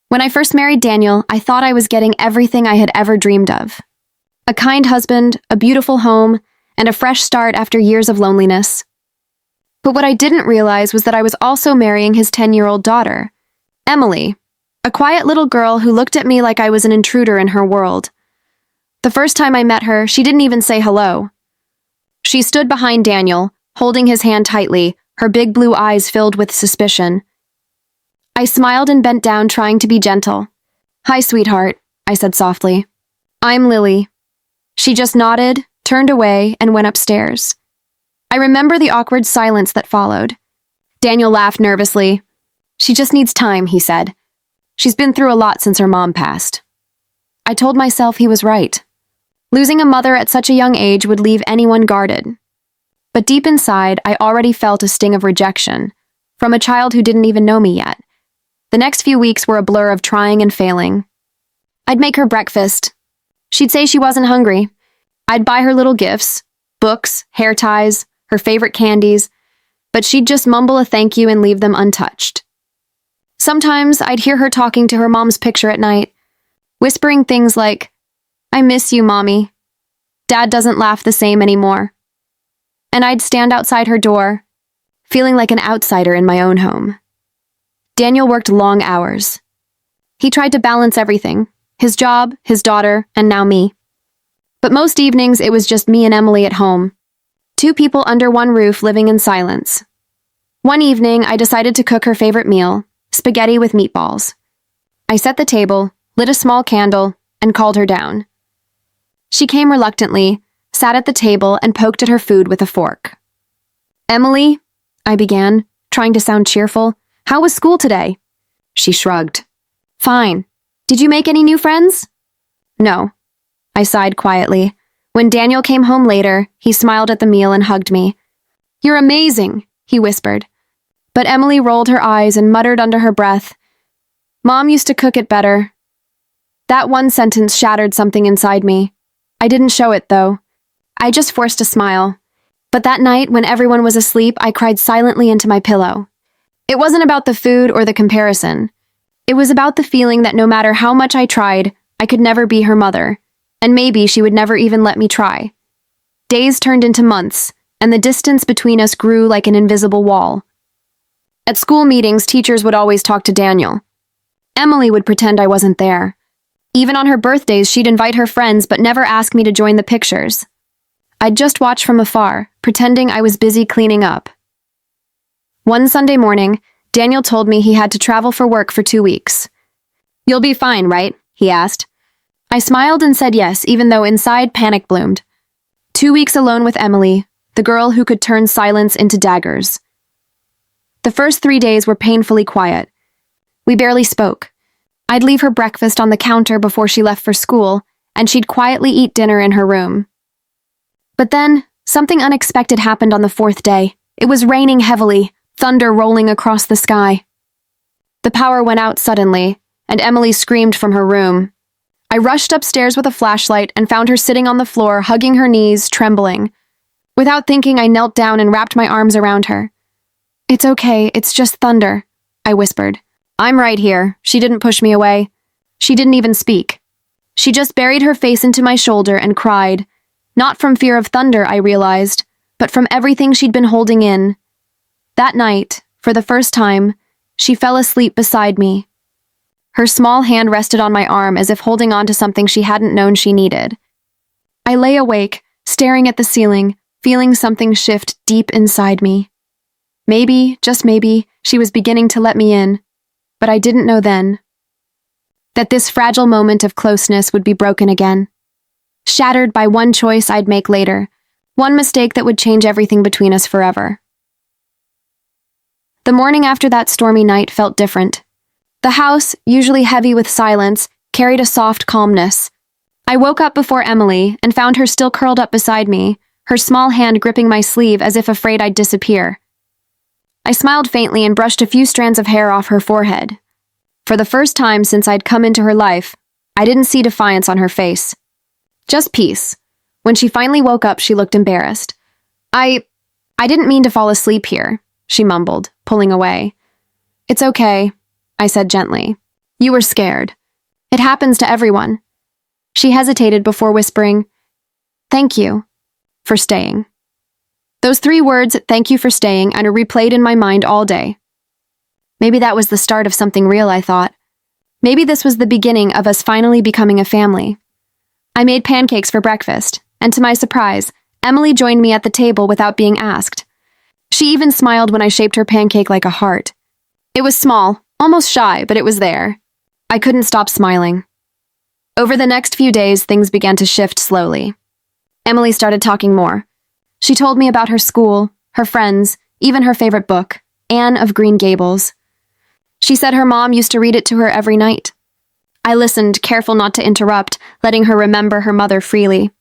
When I first married Daniel, I thought I was getting everything I had ever dreamed of. A kind husband, a beautiful home, and a fresh start after years of loneliness. But what I didn't realize was that I was also marrying his 10-year-old daughter, Emily, a quiet little girl who looked at me like I was an intruder in her world. The first time I met her, she didn't even say hello. She stood behind Daniel, holding his hand tightly, her big blue eyes filled with suspicion. I smiled and bent down, trying to be gentle. "Hi, sweetheart," I said softly. "I'm Lily." She just nodded, turned away, and went upstairs. I remember the awkward silence that followed. Daniel laughed nervously. "She just needs time," he said. "She's been through a lot since her mom passed." I told myself he was right. Losing a mother at such a young age would leave anyone guarded. But deep inside, I already felt a sting of rejection, from a child who didn't even know me yet. The next few weeks were a blur of trying and failing. I'd make her breakfast. She'd say she wasn't hungry. I'd buy her little gifts, books, hair ties, her favorite candies, but she'd just mumble a thank you and leave them untouched. Sometimes I'd hear her talking to her mom's picture at night, whispering things like, "I miss you, Mommy. Dad doesn't laugh the same anymore." And I'd stand outside her door, feeling like an outsider in my own home. Daniel worked long hours. He tried to balance everything, his job, his daughter, and now me. But most evenings it was just me and Emily at home, two people under one roof living in silence. One evening, I decided to cook her favorite meal, spaghetti with meatballs. I set the table, lit a small candle, and called her down. She came reluctantly, sat at the table, and poked at her food with a fork. "Emily," I began, trying to sound cheerful, "how was school today?" She shrugged. "Fine. Did you make any new friends?" "No." I sighed quietly. When Daniel came home later, he smiled at the meal and hugged me. "You're amazing," he whispered. But Emily rolled her eyes and muttered under her breath, "Mom used to cook it better." That one sentence shattered something inside me. I didn't show it, though. I just forced a smile. But that night, when everyone was asleep, I cried silently into my pillow. It wasn't about the food or the comparison. It was about the feeling that no matter how much I tried, I could never be her mother, and maybe she would never even let me try. Days turned into months, and the distance between us grew like an invisible wall. At school meetings, teachers would always talk to Daniel. Emily would pretend I wasn't there. Even on her birthdays, she'd invite her friends but never ask me to join the pictures. I'd just watch from afar, pretending I was busy cleaning up. One Sunday morning, Daniel told me he had to travel for work for 2 weeks. "You'll be fine, right?" he asked. I smiled and said yes, even though inside panic bloomed. 2 weeks alone with Emily, the girl who could turn silence into daggers. The first 3 days were painfully quiet. We barely spoke. I'd leave her breakfast on the counter before she left for school, and she'd quietly eat dinner in her room. But then, something unexpected happened on the 4th day. It was raining heavily, thunder rolling across the sky. The power went out suddenly, and Emily screamed from her room. I rushed upstairs with a flashlight and found her sitting on the floor, hugging her knees, trembling. Without thinking, I knelt down and wrapped my arms around her. "It's okay, it's just thunder," I whispered. "I'm right here." She didn't push me away. She didn't even speak. She just buried her face into my shoulder and cried. Not from fear of thunder, I realized, but from everything she'd been holding in. That night, for the first time, she fell asleep beside me. Her small hand rested on my arm as if holding on to something she hadn't known she needed. I lay awake, staring at the ceiling, feeling something shift deep inside me. Maybe, just maybe, she was beginning to let me in, but I didn't know then that this fragile moment of closeness would be broken again, shattered by one choice I'd make later, one mistake that would change everything between us forever. The morning after that stormy night felt different. The house, usually heavy with silence, carried a soft calmness. I woke up before Emily and found her still curled up beside me, her small hand gripping my sleeve as if afraid I'd disappear. I smiled faintly and brushed a few strands of hair off her forehead. For the first time since I'd come into her life, I didn't see defiance on her face. Just peace. When she finally woke up, she looked embarrassed. I didn't mean to fall asleep here," she mumbled, pulling away. "It's okay," I said gently. You were scared. It happens to everyone. She hesitated before whispering, "Thank you for staying." Those 3 words, "thank you for staying," and replayed in my mind all day. Maybe that was the start of something real, I thought. Maybe this was the beginning of us finally becoming a family. I made pancakes for breakfast, and to my surprise, Emily joined me at the table without being asked. She even smiled when I shaped her pancake like a heart. It was small, almost shy, but it was there. I couldn't stop smiling. Over the next few days, things began to shift slowly. Emily started talking more. She told me about her school, her friends, even her favorite book, Anne of Green Gables. She said her mom used to read it to her every night. I listened, careful not to interrupt, letting her remember her mother freely.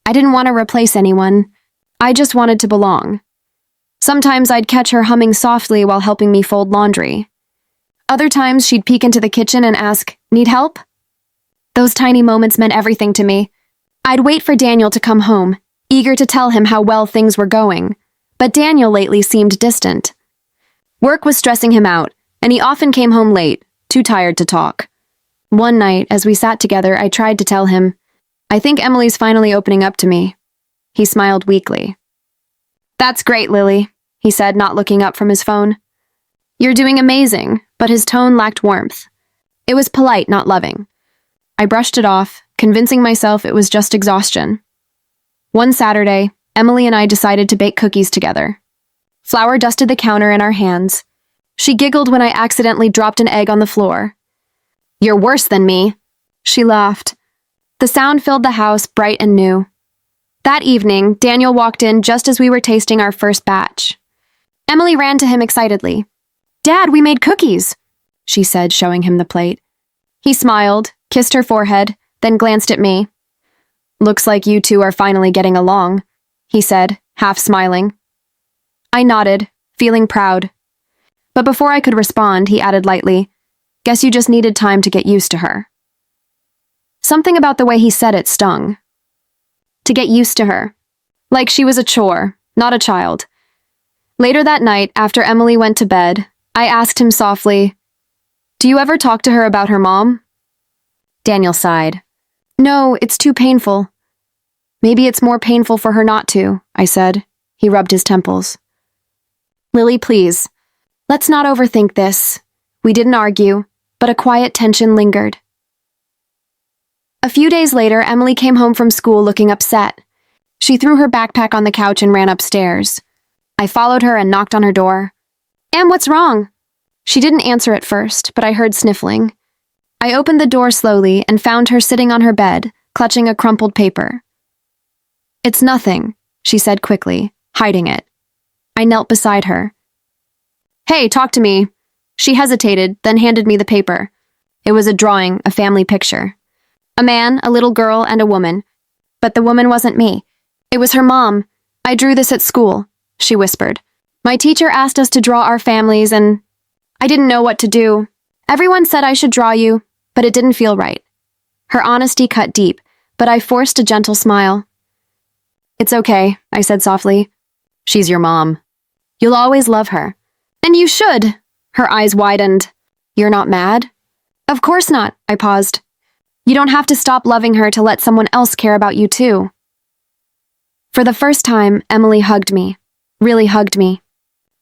I didn't want to replace anyone. I just wanted to belong. Sometimes I'd catch her humming softly while helping me fold laundry. Other times she'd peek into the kitchen and ask, "Need help?" Those tiny moments meant everything to me. I'd wait for Daniel to come home, eager to tell him how well things were going. But Daniel lately seemed distant. Work was stressing him out, and he often came home late, too tired to talk. One night, as we sat together, I tried to tell him, "I think Emily's finally opening up to me." He smiled weakly. "That's great, Lily," he said, not looking up from his phone. "You're doing amazing," but his tone lacked warmth. It was polite, not loving. I brushed it off, convincing myself it was just exhaustion. One Saturday, Emily and I decided to bake cookies together. Flour dusted the counter in our hands. She giggled when I accidentally dropped an egg on the floor. "You're worse than me," she laughed. The sound filled the house, bright and new. That evening, Daniel walked in just as we were tasting our first batch. Emily ran to him excitedly. "Dad, we made cookies," she said, showing him the plate. He smiled, kissed her forehead, then glanced at me. "Looks like you two are finally getting along," he said, half smiling. I nodded, feeling proud. But before I could respond, he added lightly, "Guess you just needed time to get used to her." Something about the way he said it stung. To get used to her. Like she was a chore, not a child. Later that night, after Emily went to bed, I asked him softly, "Do you ever talk to her about her mom?" Daniel sighed. "No, it's too painful." "Maybe it's more painful for her not to," I said. He rubbed his temples. "Lily, please. Let's not overthink this." We didn't argue, but a quiet tension lingered. A few days later, Emily came home from school looking upset. She threw her backpack on the couch and ran upstairs. I followed her and knocked on her door. "Em, what's wrong?" She didn't answer at first, but I heard sniffling. I opened the door slowly and found her sitting on her bed, clutching a crumpled paper. "It's nothing," she said quickly, hiding it. I knelt beside her. "Hey, talk to me." She hesitated, then handed me the paper. It was a drawing, a family picture. A man, a little girl, and a woman. But the woman wasn't me. It was her mom. "I drew this at school," she whispered. "My teacher asked us to draw our families, and I didn't know what to do. Everyone said I should draw you, but it didn't feel right." Her honesty cut deep, but I forced a gentle smile. "It's okay," I said softly. "She's your mom. You'll always love her. And you should." Her eyes widened. "You're not mad?" "Of course not," I paused. "You don't have to stop loving her to let someone else care about you too." For the first time, Emily hugged me. Really hugged me.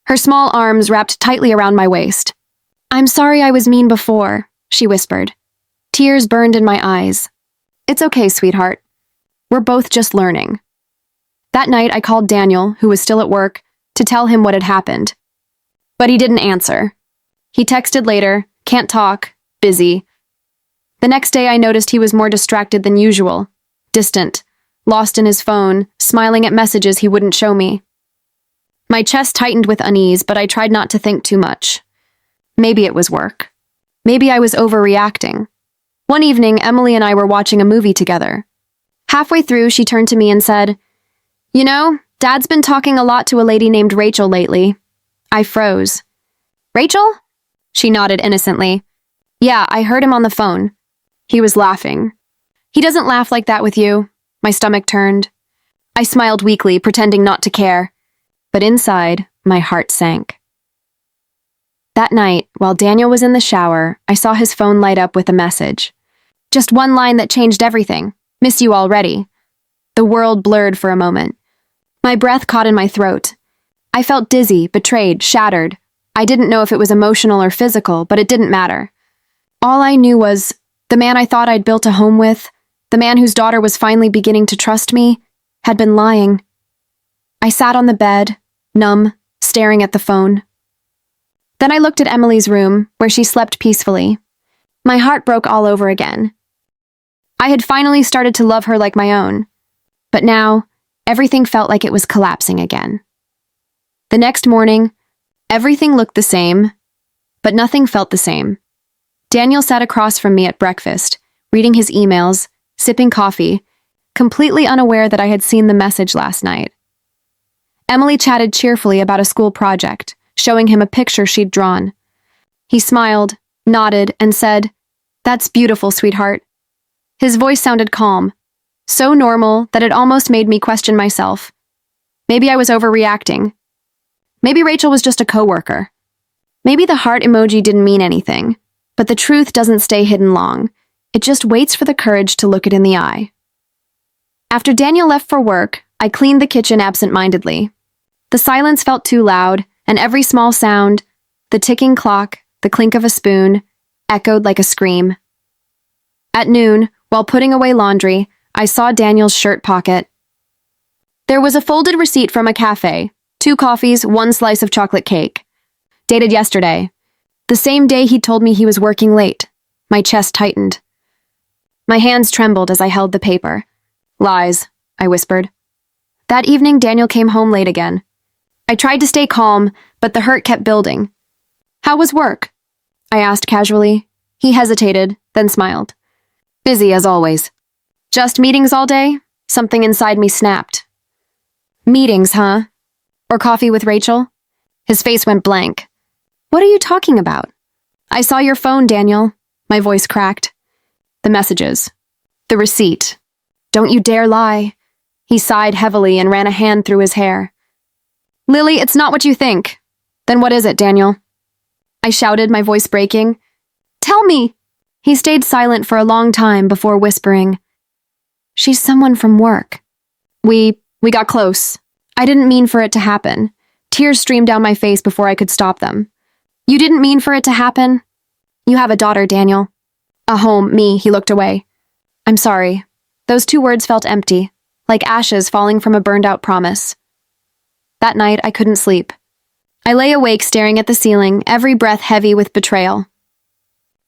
Her small arms wrapped tightly around my waist. "I'm sorry I was mean before," she whispered. Tears burned in my eyes. "It's okay, sweetheart. We're both just learning." That night, I called Daniel, who was still at work, to tell him what had happened. But he didn't answer. He texted later, "Can't talk, busy." The next day I noticed he was more distracted than usual, distant, lost in his phone, smiling at messages he wouldn't show me. My chest tightened with unease, but I tried not to think too much. Maybe it was work. Maybe I was overreacting. One evening, Emily and I were watching a movie together. Halfway through, she turned to me and said, "You know, Dad's been talking a lot to a lady named Rachel lately." I froze. "Rachel?" She nodded innocently. "Yeah, I heard him on the phone." He was laughing. "He doesn't laugh like that with you." My stomach turned. I smiled weakly, pretending not to care. But inside, my heart sank. That night, while Daniel was in the shower, I saw his phone light up with a message. Just one line that changed everything. Miss you already. The world blurred for a moment. My breath caught in my throat. I felt dizzy, betrayed, shattered. I didn't know if it was emotional or physical, but it didn't matter. All I knew was the man I thought I'd built a home with, the man whose daughter was finally beginning to trust me, had been lying. I sat on the bed, numb, staring at the phone. Then I looked at Emily's room, where she slept peacefully. My heart broke all over again. I had finally started to love her like my own, but now everything felt like it was collapsing again. The next morning, everything looked the same, but nothing felt the same. Daniel sat across from me at breakfast, reading his emails, sipping coffee, completely unaware that I had seen the message last night. Emily chatted cheerfully about a school project, showing him a picture she'd drawn. He smiled, nodded, and said, "That's beautiful, sweetheart." His voice sounded calm, so normal that it almost made me question myself. Maybe I was overreacting. Maybe Rachel was just a coworker. Maybe the heart emoji didn't mean anything, but the truth doesn't stay hidden long. It just waits for the courage to look it in the eye. After Daniel left for work, I cleaned the kitchen absent-mindedly. The silence felt too loud, and every small sound, the ticking clock, the clink of a spoon, echoed like a scream. At noon, while putting away laundry, I saw Daniel's shirt pocket. There was a folded receipt from a cafe, 2 coffees, 1 slice of chocolate cake. Dated yesterday. The same day he told me he was working late. My chest tightened. My hands trembled as I held the paper. "Lies," I whispered. That evening, Daniel came home late again. I tried to stay calm, but the hurt kept building. "How was work?" I asked casually. He hesitated, then smiled. "Busy as always." "Just meetings all day?" Something inside me snapped. "Meetings, huh? Or coffee with Rachel?" His face went blank. "What are you talking about?" "I saw your phone, Daniel." My voice cracked. "The messages. The receipt. Don't you dare lie." He sighed heavily and ran a hand through his hair. "Lily, it's not what you think." "Then what is it, Daniel?" I shouted, my voice breaking. "Tell me!" He stayed silent for a long time before whispering, "She's someone from work." We got close. I didn't mean for it to happen. Tears streamed down my face before I could stop them. "You didn't mean for it to happen?" "You have a daughter, Daniel." "A home, me," he looked away. "I'm sorry." Those 2 words felt empty, like ashes falling from a burned-out promise. That night, I couldn't sleep. I lay awake staring at the ceiling, every breath heavy with betrayal.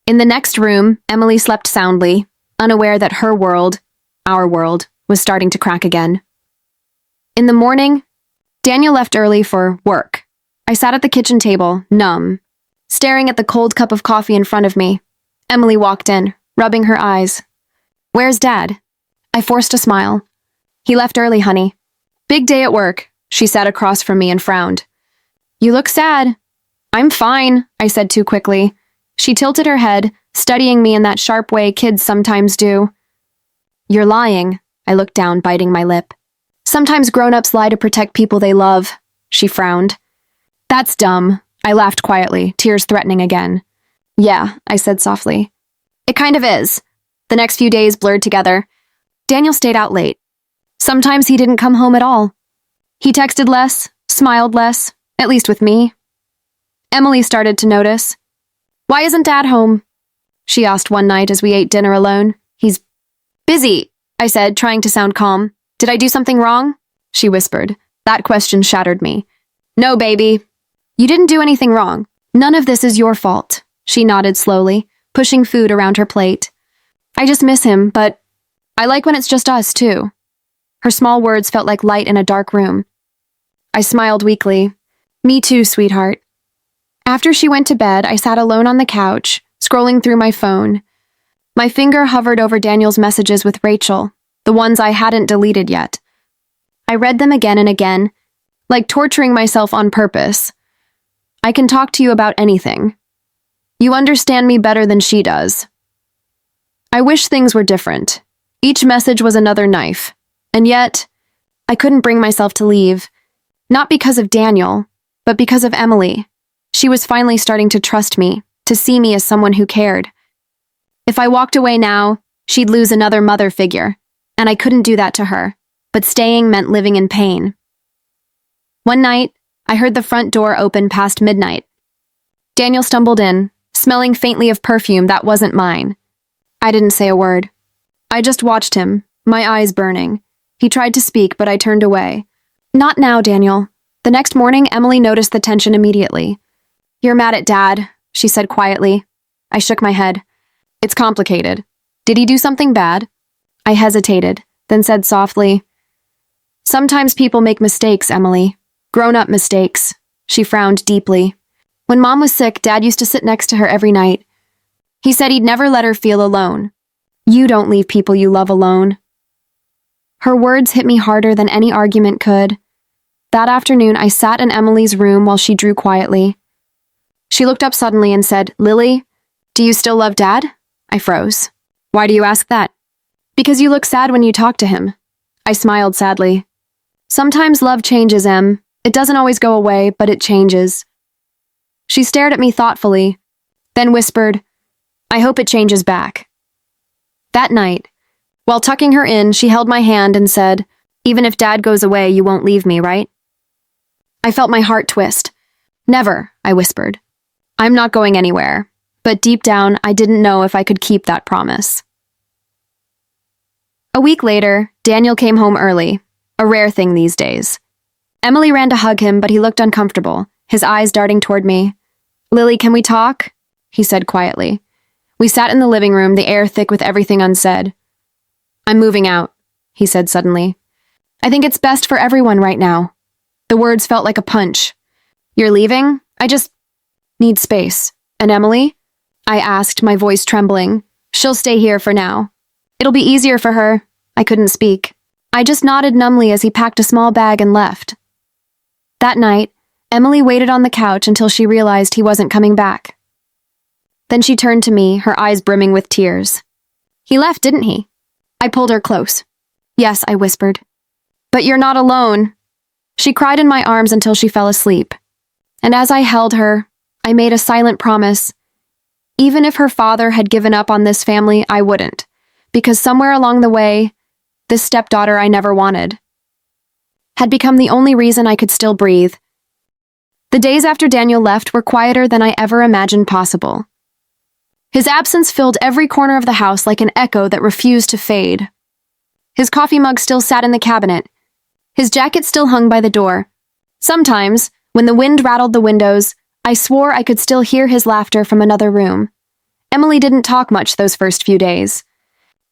In the next room, Emily slept soundly, unaware that her world, our world, was starting to crack again. In the morning, Daniel left early for work. I sat at the kitchen table, numb, staring at the cold cup of coffee in front of me. Emily walked in, rubbing her eyes. "Where's Dad?" I forced a smile. "He left early, honey." "Big day at work." She sat across from me and frowned. "You look sad." "I'm fine," I said too quickly. She tilted her head, studying me in that sharp way kids sometimes do. "You're lying." I looked down, biting my lip. "Sometimes grown-ups lie to protect people they love." She frowned. "That's dumb." I laughed quietly, tears threatening again. "Yeah," I said softly. "It kind of is." The next few days blurred together. Daniel stayed out late. Sometimes he didn't come home at all. He texted less, smiled less, at least with me. Emily started to notice. "Why isn't Dad home?" she asked one night as we ate dinner alone. "He's busy," I said, trying to sound calm. "Did I do something wrong?" she whispered. That question shattered me. "No, baby. You didn't do anything wrong. None of this is your fault." She nodded slowly, pushing food around her plate. "I just miss him, but I like when it's just us, too." Her small words felt like light in a dark room. I smiled weakly. "Me too, sweetheart." After she went to bed, I sat alone on the couch, scrolling through my phone. My finger hovered over Daniel's messages with Rachel, the ones I hadn't deleted yet. I read them again and again, like torturing myself on purpose. "I can talk to you about anything. You understand me better than she does." I wish things were different. Each message was another knife. And yet, I couldn't bring myself to leave. Not because of Daniel, but because of Emily. She was finally starting to trust me, to see me as someone who cared. If I walked away now, she'd lose another mother figure, and I couldn't do that to her, but staying meant living in pain. One night, I heard the front door open past midnight. Daniel stumbled in, smelling faintly of perfume that wasn't mine. I didn't say a word. I just watched him, my eyes burning. He tried to speak, but I turned away. Not now, Daniel. The next morning, Emily noticed the tension immediately. You're mad at Dad, she said quietly. I shook my head. It's complicated. Did he do something bad? I hesitated, then said softly, Sometimes people make mistakes, Emily. Grown-up mistakes. She frowned deeply. When Mom was sick, Dad used to sit next to her every night. He said he'd never let her feel alone. You don't leave people you love alone. Her words hit me harder than any argument could. That afternoon, I sat in Emily's room while she drew quietly. She looked up suddenly and said, Lily, do you still love Dad? I froze. Why do you ask that? Because you look sad when you talk to him. I smiled sadly. Sometimes love changes, Em. It doesn't always go away, but it changes. She stared at me thoughtfully, then whispered, I hope it changes back. That night, while tucking her in, she held my hand and said, Even if Dad goes away, you won't leave me, right? I felt my heart twist. Never, I whispered. I'm not going anywhere. But deep down, I didn't know if I could keep that promise. A week later, Daniel came home early, a rare thing these days. Emily ran to hug him, but he looked uncomfortable, his eyes darting toward me. Lily, can we talk? He said quietly. We sat in the living room, the air thick with everything unsaid. I'm moving out, he said suddenly. I think it's best for everyone right now. The words felt like a punch. You're leaving? I just need space. And Emily? I asked, my voice trembling. She'll stay here for now. It'll be easier for her. I couldn't speak. I just nodded numbly as he packed a small bag and left. That night, Emily waited on the couch until she realized he wasn't coming back. Then she turned to me, her eyes brimming with tears. He left, didn't he? I pulled her close. Yes, I whispered. But you're not alone. She cried in my arms until she fell asleep. And as I held her, I made a silent promise. Even if her father had given up on this family, I wouldn't, because somewhere along the way, this stepdaughter I never wanted had become the only reason I could still breathe. The days after Daniel left were quieter than I ever imagined possible. His absence filled every corner of the house like an echo that refused to fade. His coffee mug still sat in the cabinet. His jacket still hung by the door. Sometimes, when the wind rattled the windows, I swore I could still hear his laughter from another room. Emily didn't talk much those first few days.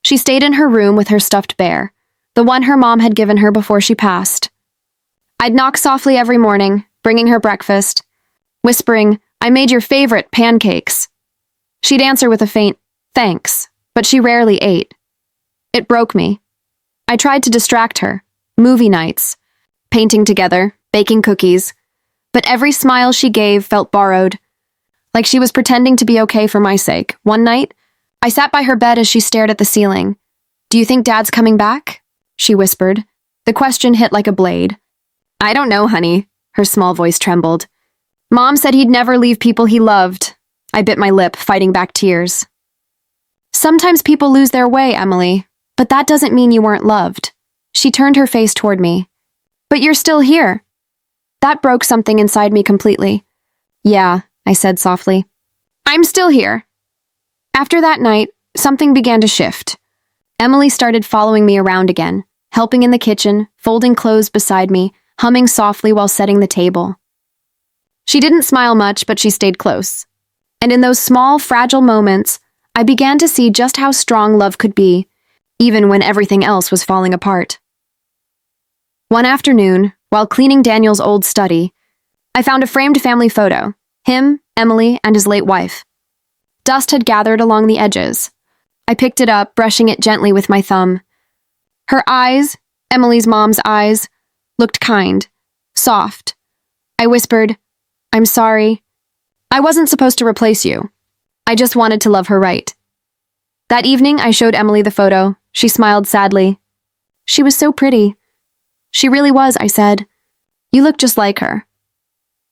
She stayed in her room with her stuffed bear, the one her mom had given her before she passed. I'd knock softly every morning, bringing her breakfast, whispering, I made your favorite pancakes. She'd answer with a faint, thanks, but she rarely ate. It broke me. I tried to distract her, movie nights, painting together, baking cookies, but every smile she gave felt borrowed, like she was pretending to be okay for my sake. One night, I sat by her bed as she stared at the ceiling. Do you think Dad's coming back? She whispered. The question hit like a blade. I don't know, honey. Her small voice trembled. Mom said he'd never leave people he loved. I bit my lip, fighting back tears. Sometimes people lose their way, Emily, but that doesn't mean you weren't loved. She turned her face toward me. But you're still here. That broke something inside me completely. Yeah, I said softly. I'm still here. After that night, something began to shift. Emily started following me around again, helping in the kitchen, folding clothes beside me, humming softly while setting the table. She didn't smile much, but she stayed close. And in those small, fragile moments, I began to see just how strong love could be, even when everything else was falling apart. One afternoon, while cleaning Daniel's old study, I found a framed family photo, him, Emily, and his late wife. Dust had gathered along the edges. I picked it up, brushing it gently with my thumb. Her eyes, Emily's mom's eyes, looked kind, soft. I whispered, I'm sorry. I wasn't supposed to replace you. I just wanted to love her right. That evening, I showed Emily the photo. She smiled sadly. She was so pretty. She really was, I said. You look just like her.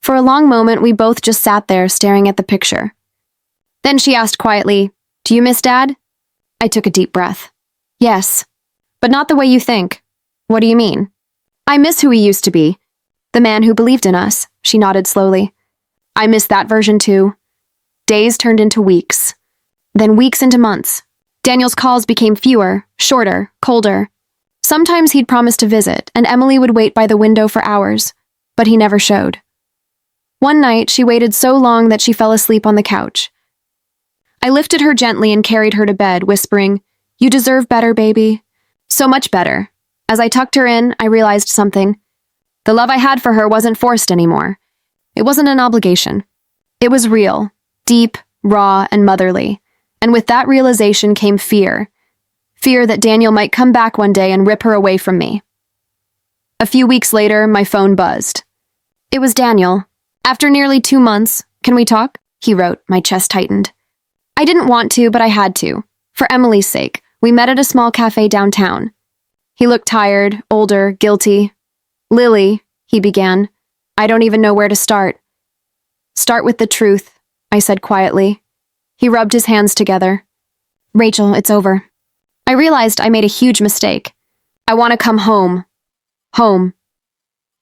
For a long moment, we both just sat there staring at the picture. Then she asked quietly, "Do you miss Dad?" I took a deep breath. "Yes, but not the way you think." "What do you mean?" "I miss who he used to be. The man who believed in us," she nodded slowly. "I miss that version too." Days turned into weeks. Then weeks into months. Daniel's calls became fewer, shorter, colder. Sometimes he'd promise to visit, and Emily would wait by the window for hours, but he never showed. One night, she waited so long that she fell asleep on the couch. I lifted her gently and carried her to bed, whispering, "You deserve better, baby." So much better. As I tucked her in, I realized something. The love I had for her wasn't forced anymore. It wasn't an obligation. It was real, deep, raw, and motherly. And with that realization came fear. Fear that Daniel might come back one day and rip her away from me. A few weeks later, my phone buzzed. It was Daniel. "After nearly 2 months, can we talk?" he wrote, my chest tightened. I didn't want to, but I had to. For Emily's sake, we met at a small cafe downtown. He looked tired, older, guilty. "Lily," he began, "I don't even know where to start." "Start with the truth," I said quietly. He rubbed his hands together. "Rachel, it's over." I realized I made a huge mistake. "I want to come home." Home.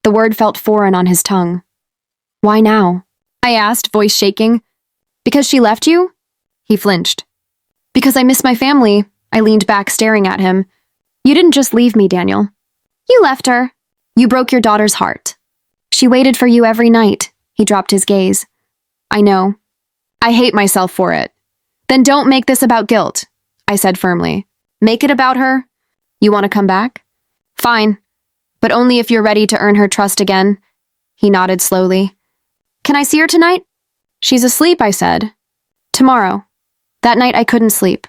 The word felt foreign on his tongue. "Why now?" I asked, voice shaking. "Because she left you?" He flinched. "Because I miss my family." I leaned back, staring at him. "You didn't just leave me, Daniel. You left her. You broke your daughter's heart. She waited for you every night." He dropped his gaze. "I know. I hate myself for it." "Then don't make this about guilt," I said firmly. "Make it about her. You want to come back? Fine, but only if you're ready to earn her trust again." He nodded slowly. "Can I see her tonight?" "She's asleep," I said. "Tomorrow." That night I couldn't sleep.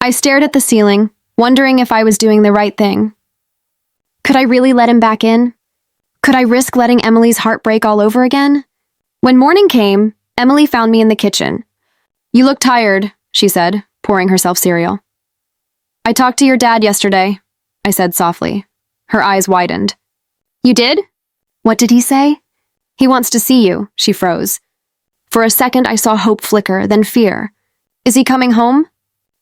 I stared at the ceiling, wondering if I was doing the right thing. Could I really let him back in? Could I risk letting Emily's heart break all over again? When morning came, Emily found me in the kitchen. "You look tired," she said, pouring herself cereal. "I talked to your dad yesterday," I said softly. Her eyes widened. "You did? What did he say?" "He wants to see you," she froze. For a second I saw hope flicker, then fear. "Is he coming home?"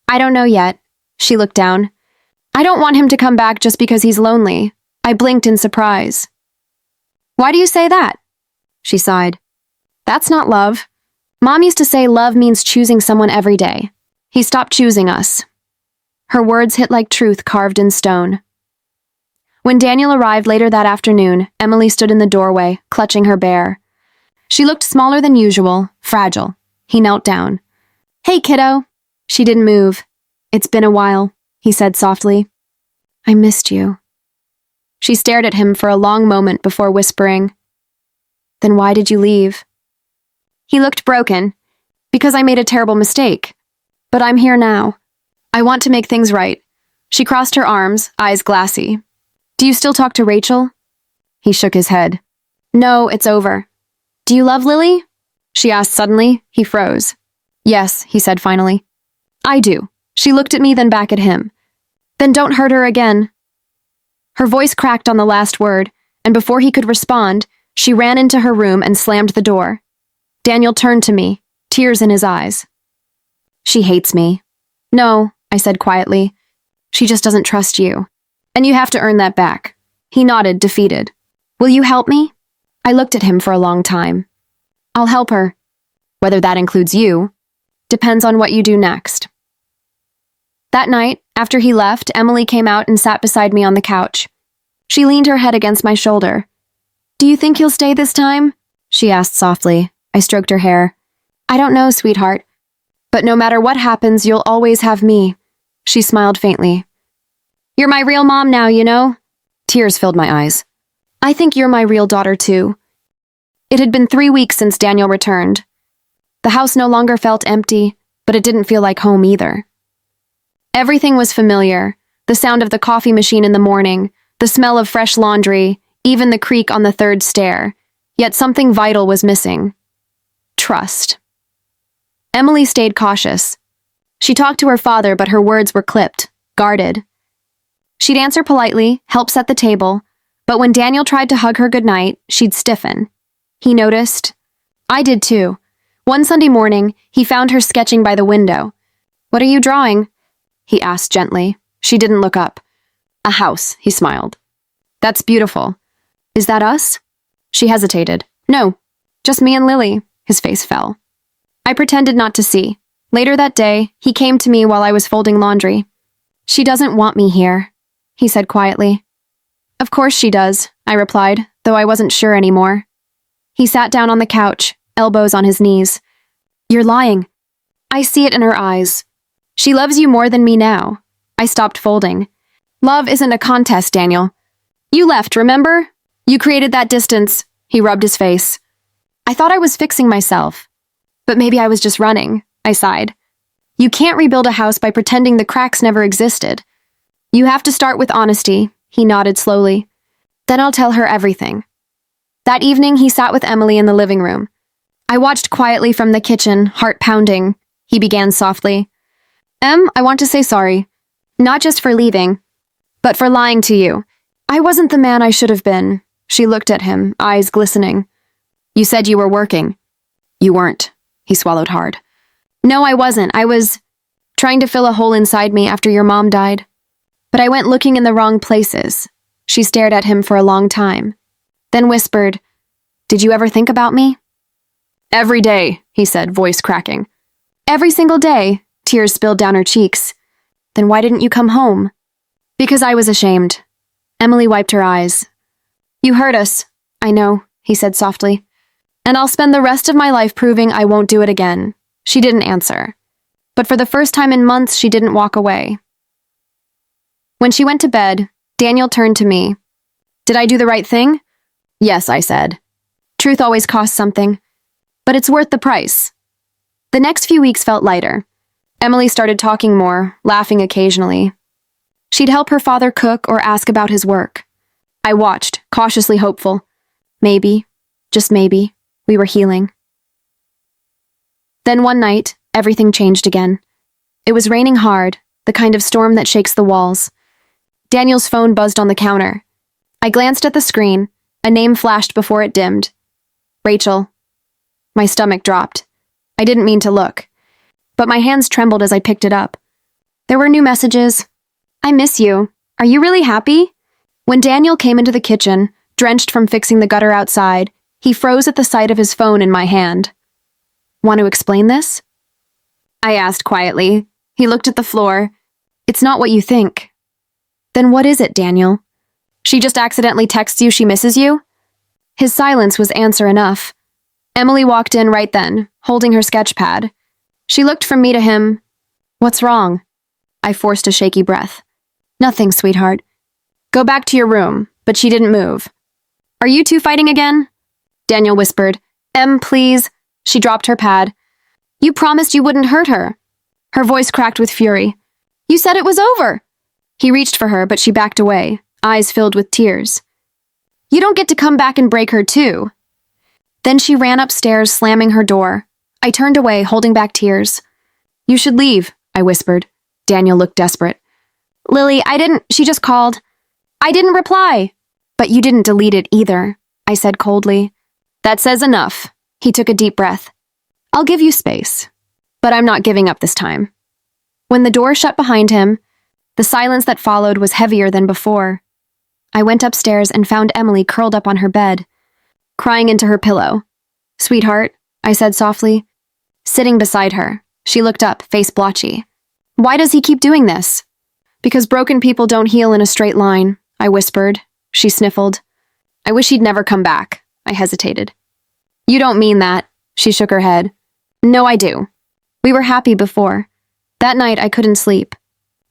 "I don't know yet." She looked down. "I don't want him to come back just because he's lonely." I blinked in surprise. "Why do you say that?" She sighed. "That's not love. Mom used to say love means choosing someone every day. He stopped choosing us." Her words hit like truth carved in stone. When Daniel arrived later that afternoon, Emily stood in the doorway, clutching her bear. She looked smaller than usual, fragile. He knelt down. "Hey, kiddo." She didn't move. "It's been a while," he said softly. "I missed you." She stared at him for a long moment before whispering, "Then why did you leave?" He looked broken. "Because I made a terrible mistake. But I'm here now. I want to make things right." She crossed her arms, eyes glassy. "Do you still talk to Rachel?" He shook his head. "No, it's over." "Do you love Lily?" she asked suddenly. He froze. "Yes," he said finally. "I do." She looked at me, then back at him. "Then don't hurt her again." Her voice cracked on the last word, and before he could respond, she ran into her room and slammed the door. Daniel turned to me, tears in his eyes. "She hates me." "No," I said quietly. "She just doesn't trust you. And you have to earn that back." He nodded, defeated. "Will you help me?" I looked at him for a long time. "I'll help her. Whether that includes you depends on what you do next." That night, after he left, Emily came out and sat beside me on the couch. She leaned her head against my shoulder. "Do you think he'll stay this time?" she asked softly. I stroked her hair. "I don't know, sweetheart. But no matter what happens, you'll always have me." She smiled faintly. "You're my real mom now, you know?" Tears filled my eyes. "I think you're my real daughter, too." It had been 3 weeks since Daniel returned. The house no longer felt empty, but it didn't feel like home either. Everything was familiar. The sound of the coffee machine in the morning, the smell of fresh laundry, even the creak on the third stair. Yet something vital was missing. Trust. Emily stayed cautious. She talked to her father, but her words were clipped, guarded. She'd answer politely, help set the table, but when Daniel tried to hug her goodnight, she'd stiffen. He noticed. I did too. One Sunday morning, he found her sketching by the window. "What are you drawing?" he asked gently. She didn't look up. "A house," he smiled. "That's beautiful. Is that us?" She hesitated. "No, just me and Lily." His face fell. I pretended not to see. Later that day, he came to me while I was folding laundry. "She doesn't want me here," he said quietly. "Of course she does," I replied, though I wasn't sure anymore. He sat down on the couch, elbows on his knees. "You're lying. I see it in her eyes. She loves you more than me now." I stopped folding. "Love isn't a contest, Daniel. You left, remember? You created that distance." He rubbed his face. "I thought I was fixing myself. But maybe I was just running," I sighed. "You can't rebuild a house by pretending the cracks never existed. You have to start with honesty," he nodded slowly. "Then I'll tell her everything." That evening, he sat with Emily in the living room. I watched quietly from the kitchen, heart pounding. He began softly. I want to say sorry. Not just for leaving, but for lying to you. I wasn't the man I should have been." She looked at him, eyes glistening. "You said you were working." "You weren't." He swallowed hard. "No, I wasn't. I was trying to fill a hole inside me after your mom died. But I went looking in the wrong places." She stared at him for a long time, then whispered, "Did you ever think about me?" "Every day," he said, voice cracking. "Every single day?" Tears spilled down her cheeks. "Then why didn't you come home?" "Because I was ashamed." Emily wiped her eyes. "You hurt us." "I know," he said softly. "And I'll spend the rest of my life proving I won't do it again." She didn't answer. But for the first time in months, she didn't walk away. When she went to bed, Daniel turned to me. "Did I do the right thing?" "Yes," I said. Truth always costs something. But it's worth the price. The next few weeks felt lighter. Emily started talking more, laughing occasionally. She'd help her father cook or ask about his work. I watched, cautiously hopeful. Maybe, just maybe, we were healing. Then one night, everything changed again. It was raining hard, the kind of storm that shakes the walls. Daniel's phone buzzed on the counter. I glanced at the screen. A name flashed before it dimmed. Rachel. My stomach dropped. I didn't mean to look, but my hands trembled as I picked it up. There were new messages. "I miss you. Are you really happy?" When Daniel came into the kitchen, drenched from fixing the gutter outside, he froze at the sight of his phone in my hand. "Want to explain this?" I asked quietly. He looked at the floor. "It's not what you think." "Then what is it, Daniel?" "She just accidentally texts you she misses you?" His silence was answer enough. Emily walked in right then, holding her sketch pad. She looked from me to him. "What's wrong?" I forced a shaky breath. "Nothing, sweetheart." "Go back to your room," but she didn't move. "Are you two fighting again?" Daniel whispered. Please." She dropped her pad. "You promised you wouldn't hurt her." Her voice cracked with fury. "You said it was over." He reached for her, but she backed away, eyes filled with tears. "You don't get to come back and break her too." Then she ran upstairs, slamming her door. I turned away, holding back tears. "You should leave," I whispered. Daniel looked desperate. "Lily, she just called. I didn't reply." "But you didn't delete it either," I said coldly. "That says enough." He took a deep breath. "I'll give you space, but I'm not giving up this time." When the door shut behind him, the silence that followed was heavier than before. I went upstairs and found Emily curled up on her bed, crying into her pillow. "Sweetheart," I said softly. Sitting beside her, she looked up, face blotchy. "Why does he keep doing this?" "Because broken people don't heal in a straight line," I whispered. She sniffled. "I wish he'd never come back." I hesitated. "You don't mean that." She shook her head. "No, I do. We were happy before." That night, I couldn't sleep.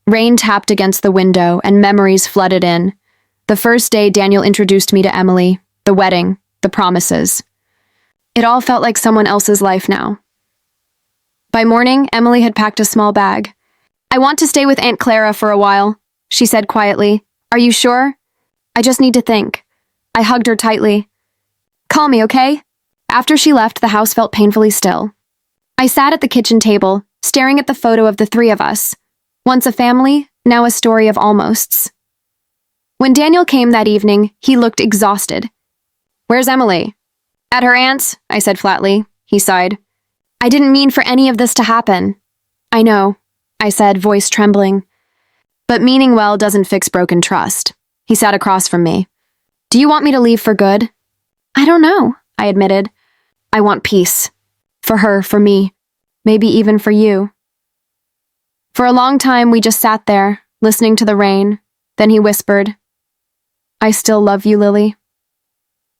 Rain tapped against the window, and memories flooded in. The first day Daniel introduced me to Emily, the wedding, the promises. It all felt like someone else's life now. By morning, Emily had packed a small bag. "I want to stay with Aunt Clara for a while," she said quietly. "Are you sure?" "I just need to think." I hugged her tightly. "Call me, okay?" After she left, the house felt painfully still. I sat at the kitchen table, staring at the photo of the three of us. Once a family, now a story of almosts. When Daniel came that evening, he looked exhausted. "Where's Emily?" At her aunt's, I said flatly. He sighed. I didn't mean for any of this to happen. I know, I said, voice trembling. But meaning well doesn't fix broken trust. He sat across from me. Do you want me to leave for good? I don't know, I admitted. I want peace. For her, for me, maybe even for you. For a long time, we just sat there, listening to the rain. Then he whispered, I still love you, Lily.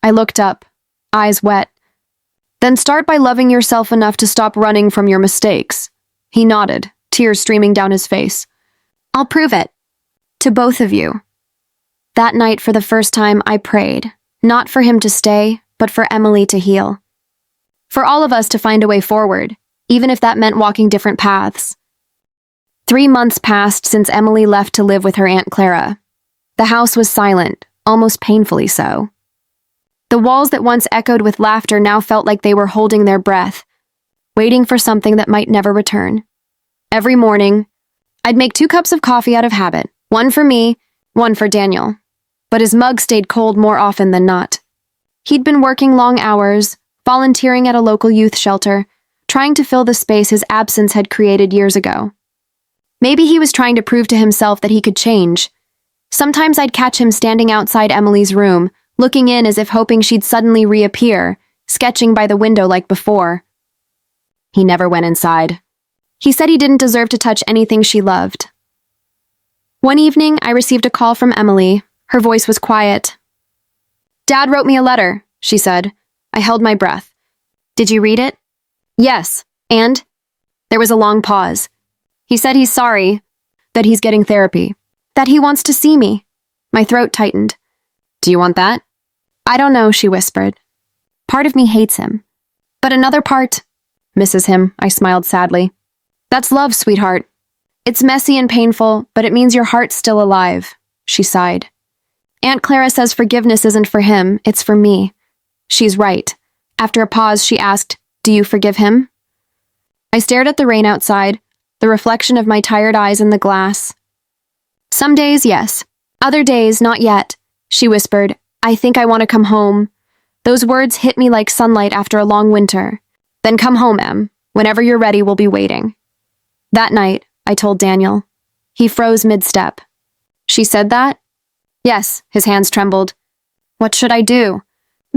I looked up, eyes wet. Then start by loving yourself enough to stop running from your mistakes. He nodded, tears streaming down his face. I'll prove it. To both of you. That night, for the first time, I prayed, not for him to stay, but for Emily to heal. For all of us to find a way forward, even if that meant walking different paths. 3 months passed since Emily left to live with her Aunt Clara. The house was silent, almost painfully so. The walls that once echoed with laughter now felt like they were holding their breath, waiting for something that might never return. Every morning, I'd make 2 cups of coffee out of habit, one for me, one for Daniel. But his mug stayed cold more often than not. He'd been working long hours, volunteering at a local youth shelter, trying to fill the space his absence had created years ago. Maybe he was trying to prove to himself that he could change. Sometimes I'd catch him standing outside Emily's room, looking in as if hoping she'd suddenly reappear, sketching by the window like before. He never went inside. He said he didn't deserve to touch anything she loved. One evening, I received a call from Emily. Her voice was quiet. Dad wrote me a letter, she said. I held my breath. Did you read it? Yes. And? There was a long pause. He said he's sorry, that he's getting therapy, that he wants to see me. My throat tightened. Do you want that? I don't know, she whispered. Part of me hates him. But another part misses him, I smiled sadly. That's love, sweetheart. It's messy and painful, but it means your heart's still alive, she sighed. Aunt Clara says forgiveness isn't for him, it's for me. She's right. After a pause, she asked, Do you forgive him? I stared at the rain outside, the reflection of my tired eyes in the glass. Some days, yes. Other days, not yet, she whispered. I think I want to come home. Those words hit me like sunlight after a long winter. Then come home, Em. Whenever you're ready, we'll be waiting. That night, I told Daniel. He froze mid-step. She said that? Yes, his hands trembled. What should I do?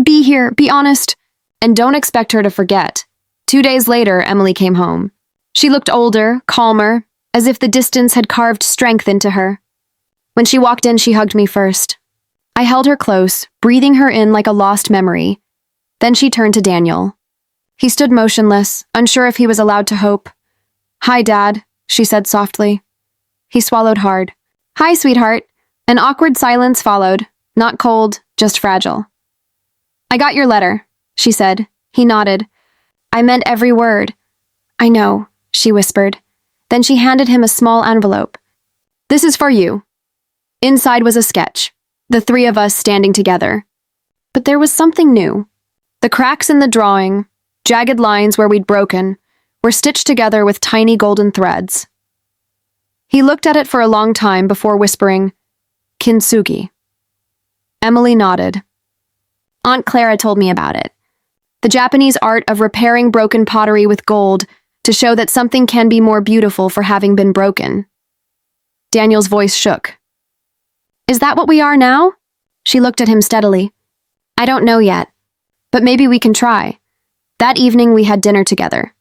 Be here, be honest. And don't expect her to forget. 2 days later, Emily came home. She looked older, calmer, as if the distance had carved strength into her. When she walked in, she hugged me first. I held her close, breathing her in like a lost memory. Then she turned to Daniel. He stood motionless, unsure if he was allowed to hope. Hi, Dad, she said softly. He swallowed hard. Hi, sweetheart. An awkward silence followed, not cold, just fragile. I got your letter, she said. He nodded. I meant every word. I know, she whispered. Then she handed him a small envelope. This is for you. Inside was a sketch, the 3 of us standing together. But there was something new. The cracks in the drawing, jagged lines where we'd broken, were stitched together with tiny golden threads. He looked at it for a long time before whispering, Kintsugi. Emily nodded. Aunt Clara told me about it. The Japanese art of repairing broken pottery with gold to show that something can be more beautiful for having been broken. Daniel's voice shook. Is that what we are now? She looked at him steadily. I don't know yet, but maybe we can try. That evening we had dinner together.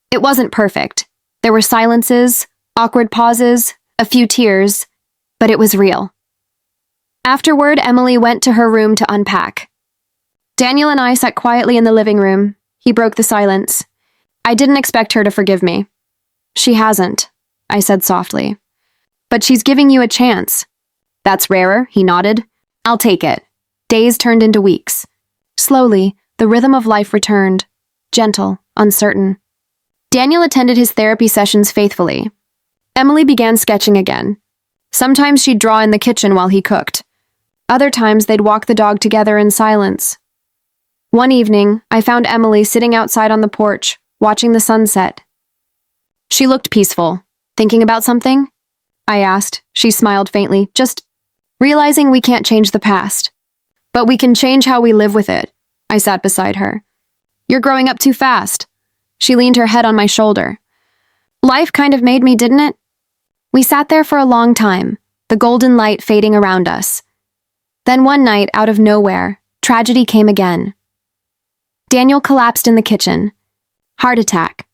It wasn't perfect. There were silences, awkward pauses, a few tears, but it was real. Afterward, Emily went to her room to unpack. Daniel and I sat quietly in the living room. He broke the silence. I didn't expect her to forgive me. She hasn't, I said softly. But she's giving you a chance. That's rarer, he nodded. I'll take it. Days turned into weeks. Slowly, the rhythm of life returned. Gentle, uncertain. Daniel attended his therapy sessions faithfully. Emily began sketching again. Sometimes she'd draw in the kitchen while he cooked. Other times they'd walk the dog together in silence. One evening, I found Emily sitting outside on the porch, watching the sunset. She looked peaceful. Thinking about something? I asked. She smiled faintly, just realizing we can't change the past. But we can change how we live with it. I sat beside her. You're growing up too fast. She leaned her head on my shoulder. Life kind of made me, didn't it? We sat there for a long time, the golden light fading around us. Then one night, out of nowhere, tragedy came again. Daniel collapsed in the kitchen. Heart attack.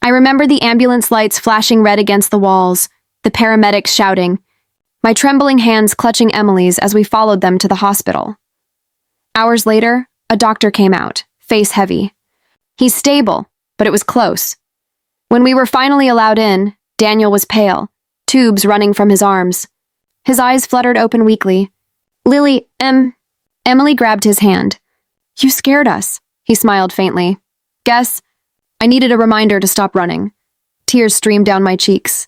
I remember the ambulance lights flashing red against the walls, the paramedics shouting, my trembling hands clutching Emily's as we followed them to the hospital. Hours later, a doctor came out, face heavy. He's stable, but it was close. When we were finally allowed in, Daniel was pale, tubes running from his arms. His eyes fluttered open weakly. Lily, Emily grabbed his hand. You scared us, he smiled faintly. Guess I needed a reminder to stop running. Tears streamed down my cheeks.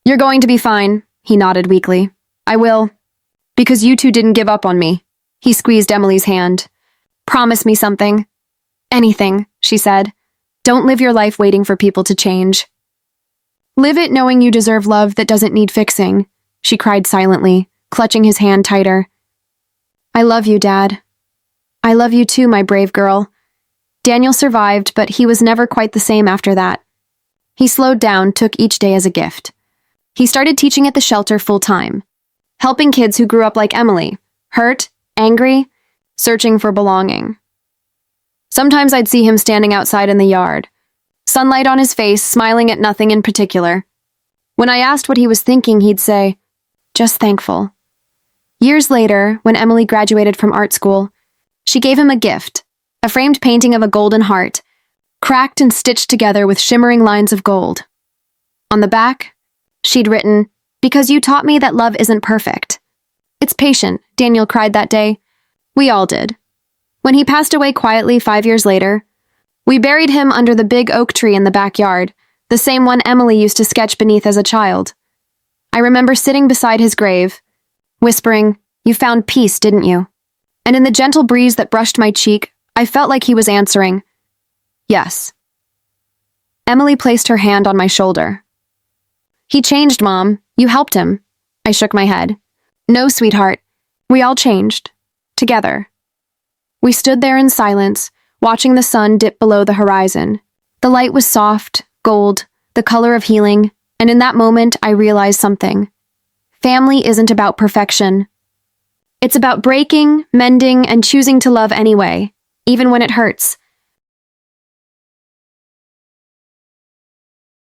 You're going to be fine, he nodded weakly. I will. Because you two didn't give up on me. He squeezed Emily's hand. Promise me something. Anything, she said. Don't live your life waiting for people to change. Live it knowing you deserve love that doesn't need fixing, she cried silently, clutching his hand tighter. I love you, Dad. I love you too, my brave girl. Daniel survived, but he was never quite the same after that. He slowed down, took each day as a gift. He started teaching at the shelter full-time, helping kids who grew up like Emily, hurt, angry, searching for belonging. Sometimes I'd see him standing outside in the yard, sunlight on his face, smiling at nothing in particular. When I asked what he was thinking, he'd say, just thankful. Years later, when Emily graduated from art school, she gave him a gift, a framed painting of a golden heart, cracked and stitched together with shimmering lines of gold. On the back, she'd written, because you taught me that love isn't perfect. It's patient, Daniel cried that day. We all did. When he passed away quietly 5 years later, we buried him under the big oak tree in the backyard, the same one Emily used to sketch beneath as a child. I remember sitting beside his grave, whispering, you found peace, didn't you? And in the gentle breeze that brushed my cheek, I felt like he was answering, yes. Emily placed her hand on my shoulder. He changed, Mom. You helped him. I shook my head. No, sweetheart. We all changed. Together. We stood there in silence, watching the sun dip below the horizon. The light was soft, gold, the color of healing, and in that moment I realized something. Family isn't about perfection. It's about breaking, mending, and choosing to love anyway, even when it hurts.